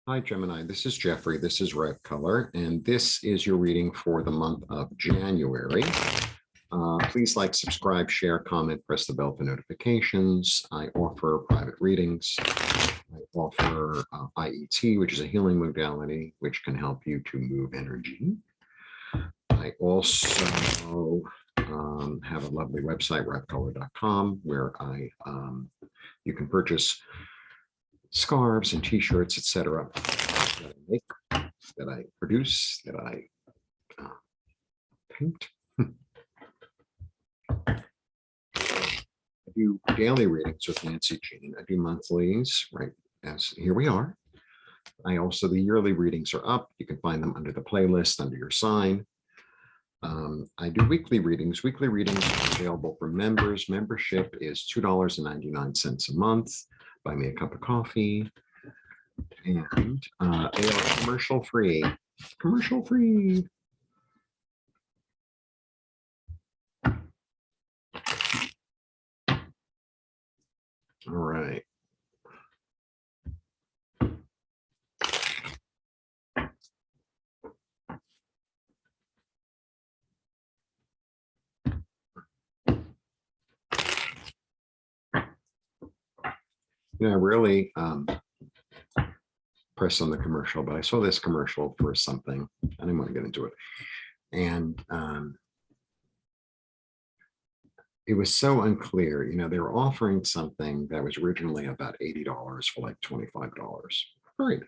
Hi, Gemini. This is Jeffrey. This is Red Color, and this is your reading for the month of January. Please like, subscribe, share, comment, press the bell for notifications. I offer private readings. I offer IET, which is a healing modality, which can help you to move energy. I also have a lovely website, redcolor.com, where you can purchase scarves and t-shirts, etc. that I make, that I produce, that I paint. I do daily readings with Nancy Jean. I do monthlies, right? As here we are. I also, the yearly readings are up. You can find them under the playlist, under your sign. I do weekly readings. Weekly readings are available for members. Membership is $2.99 a month. Buy me a cup of coffee. And they are commercial free. Commercial free. All right. I really pressed on the commercial, but I saw this commercial for something. I didn't want to get into it. And it was so unclear. They were offering something that was originally about $80 for like $25. Right.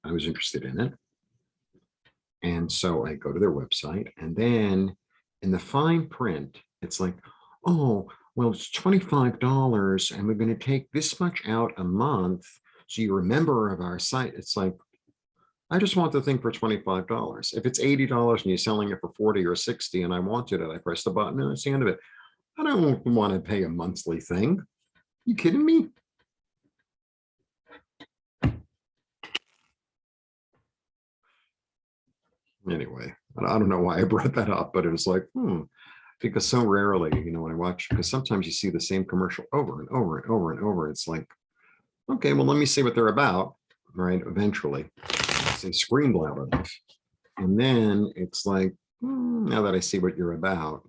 I was interested in it. And so I go to their website, and then in the fine print, it's like, oh, well, it's $25 and we're going to take this much out a month. So you're a member of our site. It's like, I just want the thing for $25. If it's $80 and you're selling it for 40 or 60 and I wanted it, I press the button and it's the end of it. I don't want to pay a monthly thing. You kidding me? Anyway, I don't know why I brought that up, but it was like, because so rarely, when I watch, because sometimes you see the same commercial over and over and over and over. It's like, okay, well, let me see what they're about, right? Eventually, they scream loud enough. And then it's like, now that I see what you're about,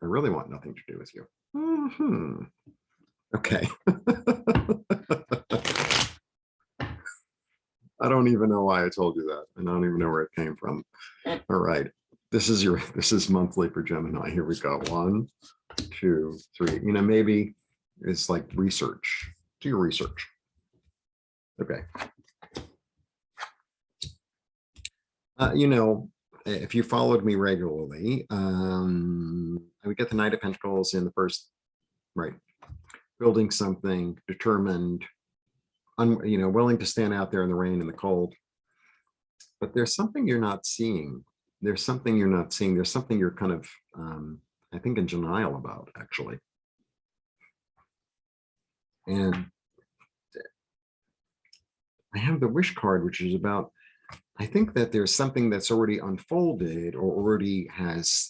I really want nothing to do with you. Okay. I don't even know why I told you that. And I don't even know where it came from. All right. This is monthly for Gemini. Here we go. 1, 2, 3. Maybe it's like research. Do your research. Okay. If you followed me regularly, I would get the Knight of Pentacles in the first, right? Building something, determined, willing to stand out there in the rain and the cold. But there's something you're not seeing. There's something you're not seeing. There's something you're kind of, I think, in denial about, actually. And I have the wish card, which is about, I think that there's something that's already unfolded or already has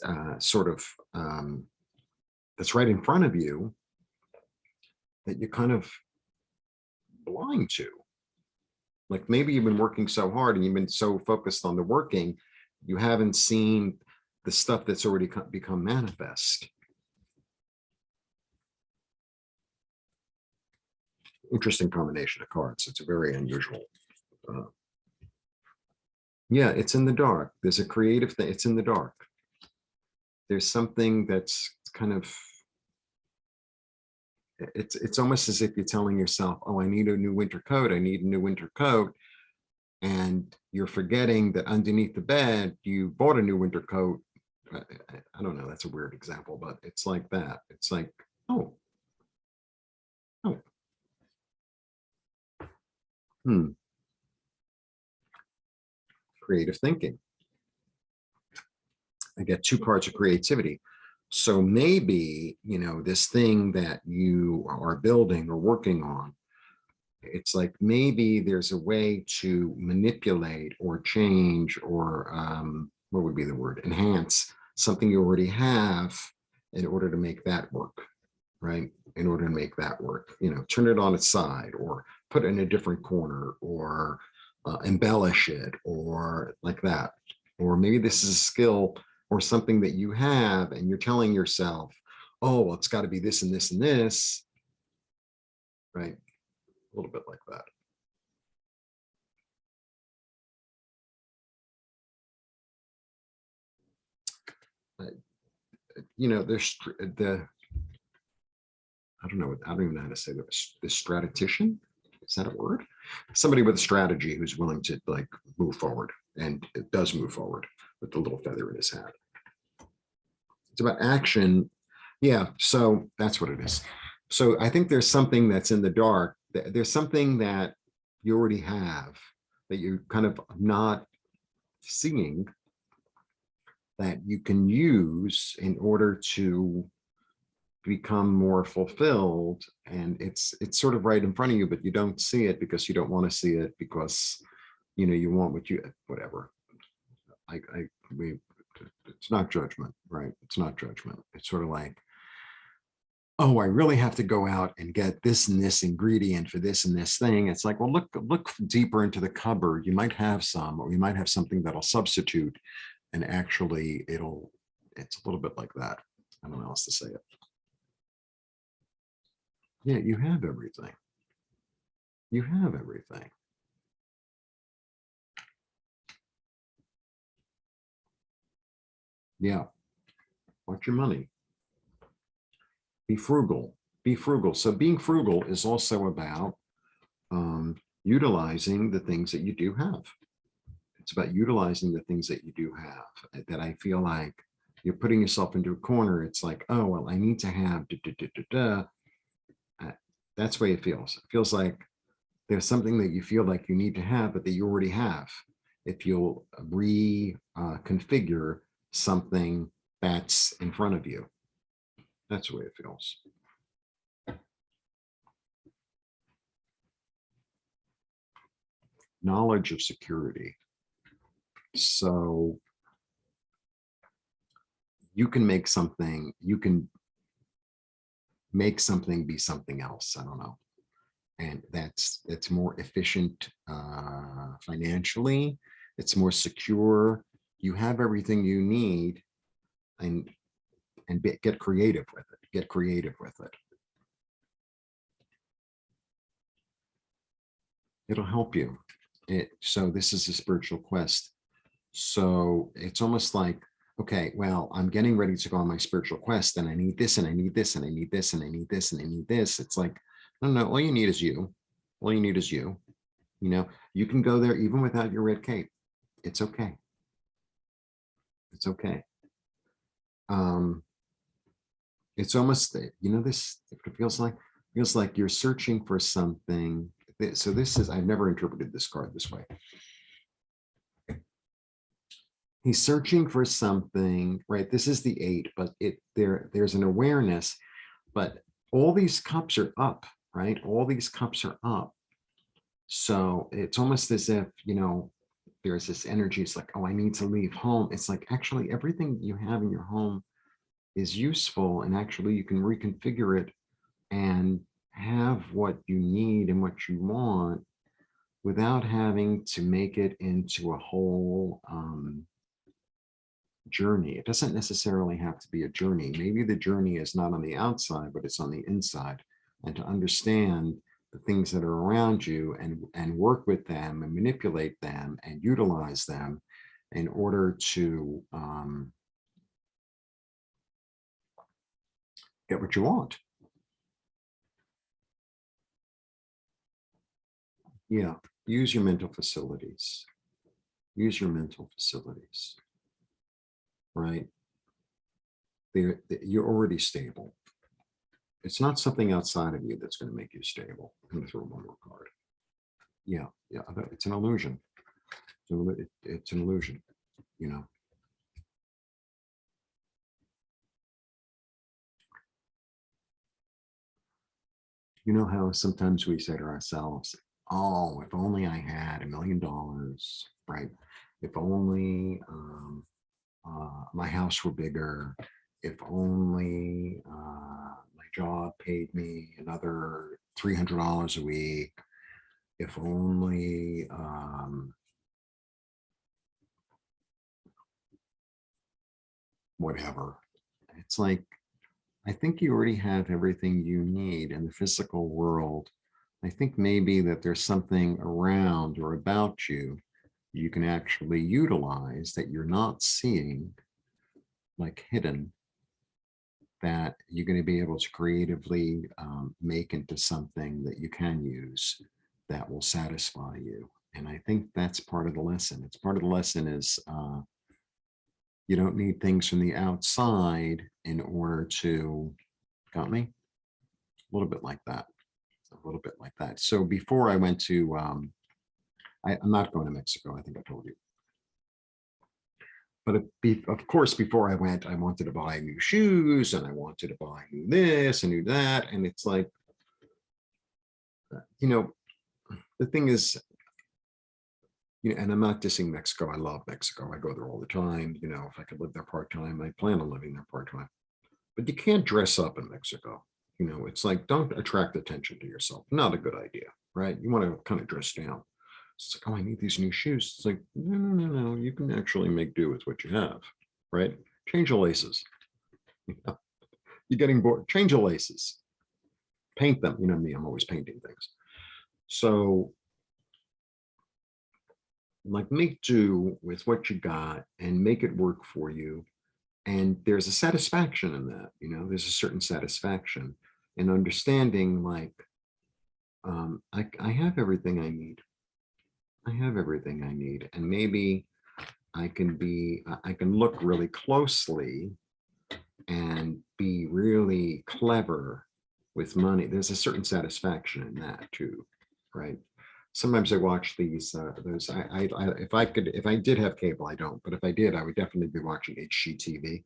that's right in front of you that you're kind of blind to. Like maybe you've been working so hard and you've been so focused on the working, you haven't seen the stuff that's already become manifest. Interesting combination of cards. It's a very unusual. Yeah, it's in the dark. There's a creative thing. It's in the dark. There's something that's kind of, it's almost as if you're telling yourself, oh, I need a new winter coat. I need a new winter coat. And you're forgetting that underneath the bed, you bought a new winter coat. I don't know. That's a weird example, but it's like that. It's like, oh. Creative thinking. I get 2 cards of creativity. So maybe, this thing that you are building or working on, it's like maybe there's a way to manipulate or change or what would be the word? Enhance something you already have in order to make that work, right? In order to make that work, turn it on its side or put it in a different corner or embellish it or like that. Or maybe this is a skill or something that you have and you're telling yourself, oh, well, it's got to be this and this and this, right? A little bit like that. You know, there's I don't know, I don't even know how to say this, the strategician, is that a word? Somebody with a strategy who's willing to like move forward, and it does move forward with the little feather in his hat. It's about action. Yeah, so that's what it is. So I think there's something that's in the dark. There's something that you already have that you're kind of not seeing that you can use in order to become more fulfilled, and it's sort of right in front of you, but you don't see it because you don't want to see it because you know you want what you whatever. I we It's not judgment, right? It's not judgment. It's sort of like, oh, I really have to go out and get this and this ingredient for this and this thing. It's like, well, look deeper into the cupboard. You might have some, or you might have something that'll substitute, and actually it's a little bit like that. I don't know how else to say it. Yeah, you have everything. You have everything. Yeah. Watch your money. Be frugal. Be frugal. So being frugal is also about utilizing the things that you do have. It's about utilizing the things that you do have. That I feel like you're putting yourself into a corner. It's like, oh, well, I need to have da, da, da, da, da. That's the way it feels. It feels like there's something that you feel like you need to have, but that you already have. If you'll reconfigure something that's in front of you, that's the way it feels. Knowledge of security. So you can make something, you can make something be something else. I don't know. And that's more efficient financially. It's more secure. You have everything you need, and get creative with it. Get creative with it. It'll help you. So this is a spiritual quest. So it's almost like, okay, well, I'm getting ready to go on my spiritual quest, and I need this, and I need this, and I need this, and I need this, and I need this. It's like, no, all you need is you. All you need is you. You know, you can go there even without your red cape. It's okay. It's okay. It's almost, you know, this, it feels like you're searching for something. So this is, I've never interpreted this card this way. He's searching for something, right? This is the 8, but there's an awareness, but all these cups are up, right? All these cups are up. So it's almost as if, you know, there's this energy. It's like, oh, I need to leave home. It's like, actually, everything you have in your home is useful, and actually you can reconfigure it and have what you need and what you want without having to make it into a whole journey. It doesn't necessarily have to be a journey. Maybe the journey is not on the outside, but it's on the inside. And to understand the things that are around you, and work with them and manipulate them and utilize them in order to get what you want. Yeah, use your mental facilities. Use your mental facilities, right? You're already stable. It's not something outside of you that's going to make you stable. I'm going to throw one more card. Yeah, it's an illusion. It's an illusion, you know. You know how sometimes we say to ourselves, oh, if only I had $1 million, right? If only my house were bigger. If only my job paid me another $300 a week. if only, whatever. It's like, I think you already have everything you need in the physical world. I think maybe that there's something around or about you you can actually utilize that you're not seeing, like hidden, that you're going to be able to creatively make into something that you can use that will satisfy you. And I think that's part of the lesson. It's part of the lesson is you don't need things from the outside in order to, got me? A little bit like that. A little bit like that. So before I went to, I'm not going to Mexico. I think I told you. But of course, before I went, I wanted to buy new shoes and I wanted to buy new this and new that. And it's like, you know, the thing is, and I'm not dissing Mexico. I love Mexico. I go there all the time. If I could live there part-time, I plan on living there part-time. But you can't dress up in Mexico. It's like, don't attract attention to yourself. Not a good idea, right? You want to kind of dress down. It's like, oh, I need these new shoes. It's like, no, no, no, no. You can actually make do with what you have, right? Change the laces. You're getting bored. Change the laces. Paint them. You know me, I'm always painting things. So, like, make do with what you got and make it work for you. And there's a satisfaction in that. There's a certain satisfaction in understanding, like, I have everything I need. I have everything I need. And maybe I can look really closely and be really clever with money. There's a certain satisfaction in that too, right? Sometimes I watch these, those, if I did have cable, I don't, but if I did, I would definitely be watching HGTV,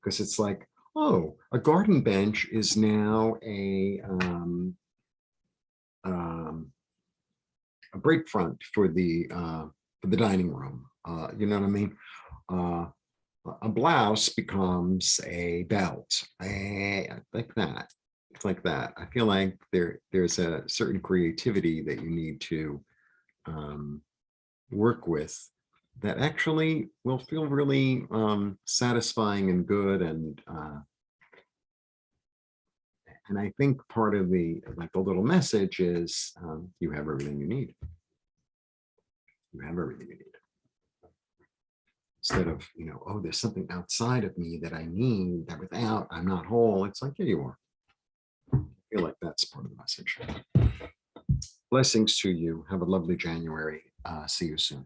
because it's like, oh, a garden bench is now a break front for the dining room. You know what I mean? Uh, a blouse becomes a belt, like that. It's like that. I feel like there's a certain creativity that you need to work with that actually will feel really satisfying and good. And I think part of the little message is you have everything you need. You have everything you need. Instead of, oh, there's something outside of me that I need, that without I'm not whole. It's like, yeah, you are. I feel like that's part of the message. Blessings to you. Have a lovely January. See you soon.